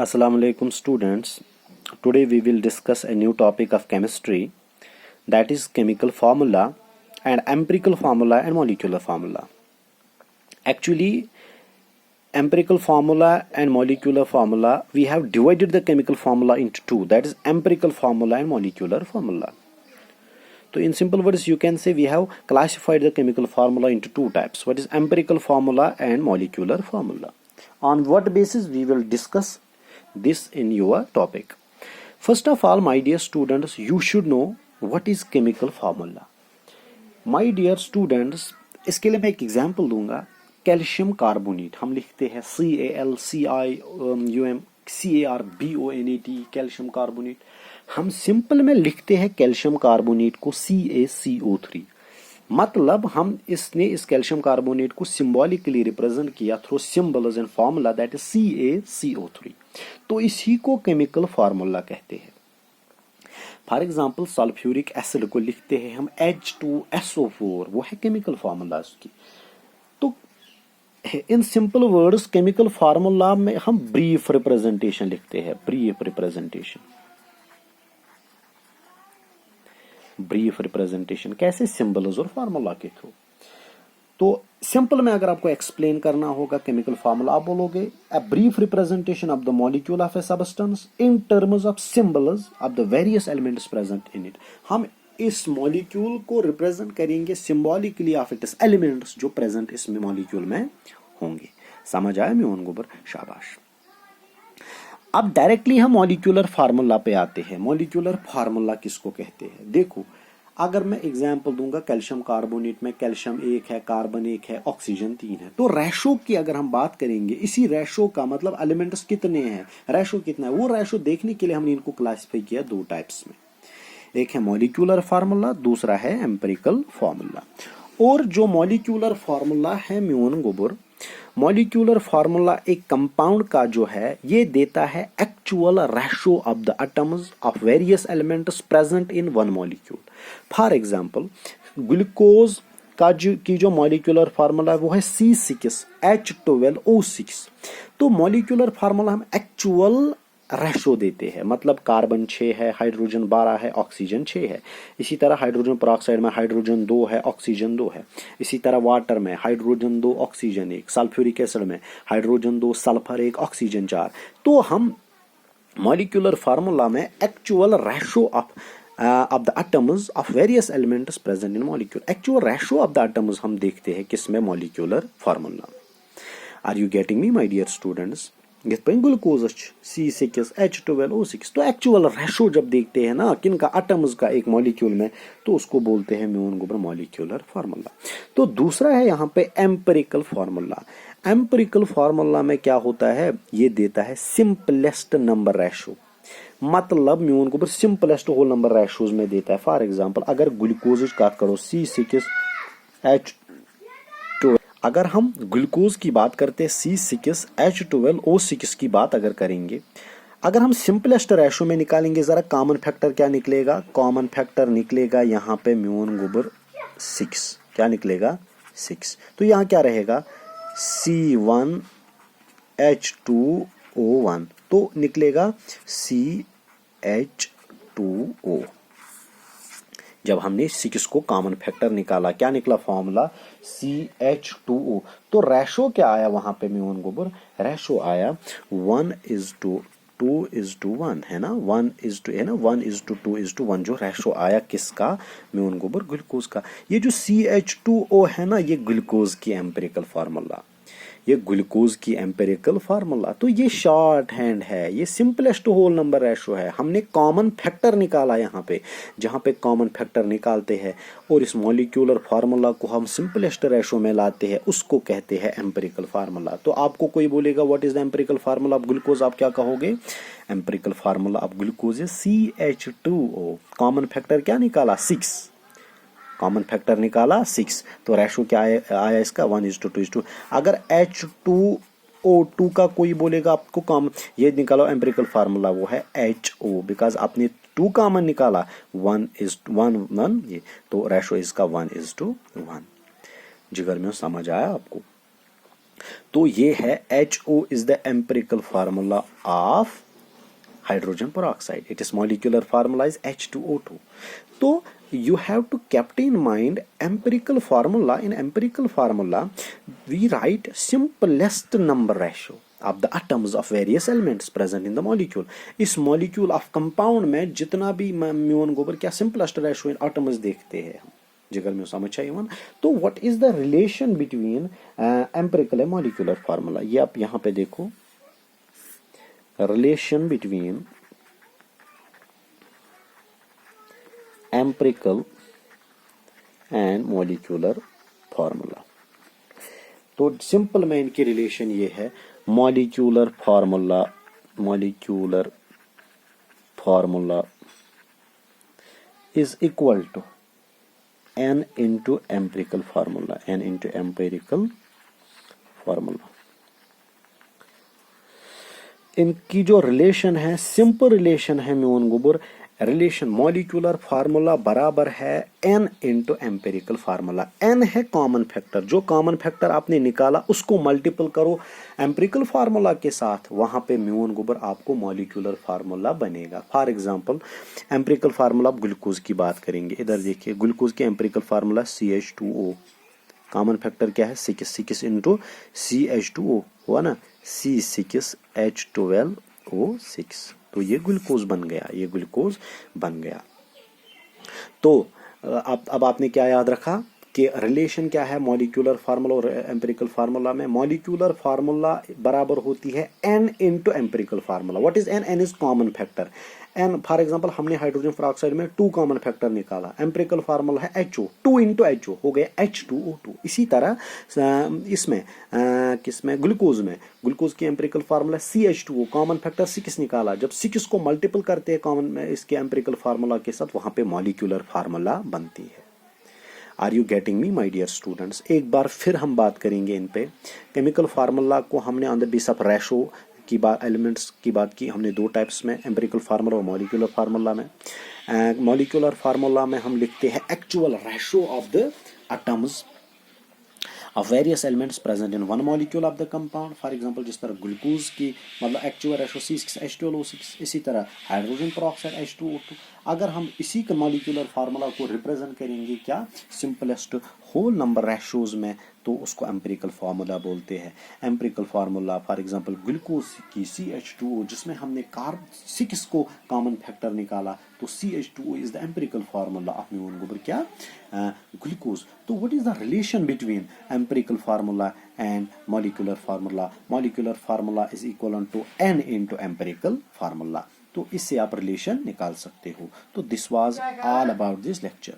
Assalamu alaikum students. Today we will discuss a new topic of chemistry, that is chemical formula and empirical formula and molecular formula. Actually, empirical formula and molecular formula, we have divided the chemical formula into two, that is empirical formula and molecular formula. So in simple words you can say we have classified the chemical formula into two types, what is empirical formula and molecular formula. On what basis we will discuss this in your topic. First of all, my dear students, you should know what is chemical formula. My dear students, इसके लिए मैं एक example दूंगा. Calcium carbonate हम लिखते हैं CalCium Carbonate. Calcium carbonate हम simple में लिखते हैं कैल्शियम कार्बोनेट को CaCO3. मतलब हम इस कैल्शियम कार्बोनेट को सिंबॉलिकली रिप्रेजेंट किया through symbols and formula, that is CaCO3. तो इसी को केमिकल फार्मूला कहते हैं. फॉर एग्जांपल सल्फ्यूरिक एसिड को लिखते हैं हम H2SO4, वो है केमिकल फार्मूला उसकी. तो in simple words chemical formula में हम ब्रीफ रिप्रेजेंटेशन लिखते हैं. ब्रीफ रिप्रेजेंटेशन कैसे? सिंबल्स और फार्मूला के थ्रू. तो सिंपल में अगर आपको एक्सप्लेन करना होगा केमिकल फार्मूला, आप बोलोगे a brief representation of the molecule of a substance in terms of symbols of the various elements present in it. हम इस मॉलिक्यूल को रिप्रेजेंट करेंगे सिंबॉलिकली ऑफ इट्स एलिमेंट्स जो प्रेजेंट इस मॉलिक्यूल में होंगे. समझ आया म्यून गोबर? शाबाश. अब डायरेक्टली हम मॉलिक्यूलर फार्मूला पे आते हैं. मॉलिक्यूलर फार्मूला किसको कहते हैं? देखो, अगर मैं एग्जांपल दूंगा कैल्शियम कार्बोनेट में कैल्शियम 1 है, कार्बन 1 है, ऑक्सीजन 3 है. तो रेशो की अगर हम बात करेंगे, इसी रेशो का मतलब एलिमेंट्स कितने हैं, रेशो कितना है, वो रेशो देखने के लिए हमने इनको क्लासिफाई किया दो टाइप्स में. एक है मॉलिक्यूलर फार्मूला, दूसरा है एम्पिरिकल फार्मूला. और जो मॉलिक्यूलर फार्मूला है म्यून गोबर, मॉलिक्यूलर फार्मूला एक कंपाउंड का जो है ये देता है actual ratio of the atoms of various elements present in one molecule. For example glucose का की जो मॉलिक्यूलर फार्मूला है वो है C6H12O6. तो मॉलिक्यूलर फार्मूला हम एक्चुअल रेशो देते हैं, मतलब कार्बन 6 है, हाइड्रोजन 12 है, ऑक्सीजन 6 है. इसी तरह हाइड्रोजन पेरोक्साइड में हाइड्रोजन 2 है, ऑक्सीजन 2 है. इसी तरह वाटर में हाइड्रोजन 2 ऑक्सीजन 1, सल्फ्यूरिक एसिड में हाइड्रोजन 2 सल्फर 1 ऑक्सीजन 4. तो हम मॉलिक्यूलर फार्मूला में actual ratio of the atoms of various elements present in molecule, actual ratio of the atoms हम देखते हैं किसमें? Molecular formula. Are you getting me my dear students? Glucose C6H12O6. तो actual ratio जब देखते हैं ना किन का एटम्स का एक मॉलिक्यूल में, तो उसको बोलते हैं म्यून गोबर मॉलिक्यूलर फार्मूला. तो दूसरा है यहाँ पे एम्पिरिकल फार्मूला. एम्पिरिकल फार्मूला में क्या होता है? ये देता है सिंपलेस्ट नंबर रेशो, मतलब म्यून गोबर सिंपलेस्ट होल नंबर रेशोज में देता है. फॉर एग्जाम्पल अगर ग्लूकोज का करो C6H, अगर हम ग्लूकोज की बात करते हैं C6H12O6 की बात अगर करेंगे, अगर हम सिंपलेस्ट रेशो में निकालेंगे, जरा कॉमन फैक्टर क्या निकलेगा? कॉमन फैक्टर निकलेगा यहाँ पे म्यून गोबर 6. क्या निकलेगा? 6. तो यहाँ क्या रहेगा? C1H2O1 तो निकलेगा CH2O. जब हमने 6 को कॉमन फैक्टर निकाला, क्या निकला फॉर्मूला? CH2O. तो रेशो क्या आया वहां पे म्यून गोबर? रेशो आया 1:2:1 है ना, 1:2:1 जो रेशो आया किसका? म्यून गोबर ग्लूकोज का. ये जो CH2O है ना, ये ग्लूकोज की एम्पिरिकल फार्मूला, ये ग्लूकोज की एम्पिरिकल फार्मूला. तो ये शॉर्ट हैंड है, ये सिंपलेस्ट होल नंबर रेशो है. हमने कॉमन फैक्टर निकाला यहाँ पे, जहाँ पे कॉमन फैक्टर निकालते हैं और इस मॉलिक्यूलर फार्मूला को हम सिंपलेस्ट रेशो में लाते हैं, उसको कहते हैं एम्पिरिकल फार्मूला. तो आपको कोई बोलेगा what is the empirical formula of glucose, आप क्या कहोगे? Empirical formula of glucose CH2O. Common factor क्या निकाला? 6. कॉमन फैक्टर निकाला 6. तो रेशो क्या आया इसका? 1:2:2. अगर H2O2 का कोई बोलेगा आपको कॉमन, ये निकालो एम्पिरिकल फार्मूला, वो है HO, बिकॉज आपने 2 कॉमन निकाला, 1:1 ये, तो रेशो इसका 1:1. जिगर में समझ आया आपको? तो ये है HO is the empirical formula of hydrogen peroxide. Its molecular formula is H2O2. So you have to keep in mind empirical formula. In empirical formula, we write simplest number ratio of the atoms of various elements present in the molecule. इस molecule of compound में जितना भी म्यून गोबर क्या simplest ratio in atoms देखते हैं हम जिगर में समझ चाहिए तो what is the relation between empirical and molecular formula. ये आप यहाँ पे देखो relation between empirical and molecular formula. तो सिंपल में इनकी रिलेशन ये है molecular formula is equal to n into empirical formula. इनकी जो रिलेशन है सिंपल रिलेशन है म्यून गुबर रिलेशन मॉलिक्यूलर फार्मूला बराबर है n into empirical formula. n है कॉमन फैक्टर. जो कॉमन फैक्टर आपने निकाला उसको मल्टीपल करो एम्पेरिकल फार्मूला के साथ वहां पे म्यून गुबर आपको मॉलिक्यूलर फार्मूला बनेगा. फॉर एग्जांपल एम्पेरिकल फार्मूला आप ग्लूकोज की बात करेंगे. इधर देखिए ग्लूकोज के empirical formula CH2O. Common factor क्या है 6 इंटू CH2O हुआ ना C6H12O6. तो ये ग्लूकोज बन गया. तो अब आपने क्या याद रखा कि रिलेशन क्या है मॉलिक्यूलर फार्मूला और एम्पिरिकल फार्मूला में. मॉलिक्यूलर फार्मूला बराबर होती है n into empirical formula. What is n? n is common factor. n for example हमने हाइड्रोजन पेरोक्साइड में 2 कॉमन फैक्टर निकाला. एम्पिरिकल फार्मूला है HO. 2 इंटू HO हो गया H2O2. इसी तरह इसमें किसमें ग्लूकोज की empirical formula CH2O. Common factor 6 निकाला. जब 6 को मल्टीपल करते हैं कॉमन में इसके एम्पिरिकल फार्मूला के साथ वहां पे मॉलिक्यूलर फार्मूला बनती है. Are you getting me my dear students? एक बार फिर हम बात करेंगे इन पे. केमिकल फार्मूला को हमने on the base of ratio की बात एलिमेंट्स की बात की हमने 2 टाइप्स में एम्पिरिकल फार्मूला और मॉलिक्यूलर फार्मूला में. मॉलिक्यूलर फार्मूला में हम लिखते हैं actual ratio of the atoms of various elements present in one molecule of the compound. For example जिस तरह ग्लूकोज की मतलब एक्चुअल रेशो C6H12O6. इसी तरह हाइड्रोजन पेरोक्साइड H2O2. अगर हम इसी के मॉलिक्यूलर फार्मूला को रिप्रेजेंट करेंगे क्या सिंपलेस्ट होल नंबर रेशोज में तो उसको एम्पिरिकल फार्मूला बोलते हैं. Empirical formula for example glucose की CH2O जिसमें हमने कार्ब 6 को कॉमन फैक्टर निकाला तो CH2O is the empirical formula of म्यून गोबर क्या ग्लूकोज. तो what is the relation between empirical formula and molecular formula? Molecular formula is equal to n into empirical formula. तो इससे आप रिलेशन निकाल सकते हो. तो this was all about this lecture.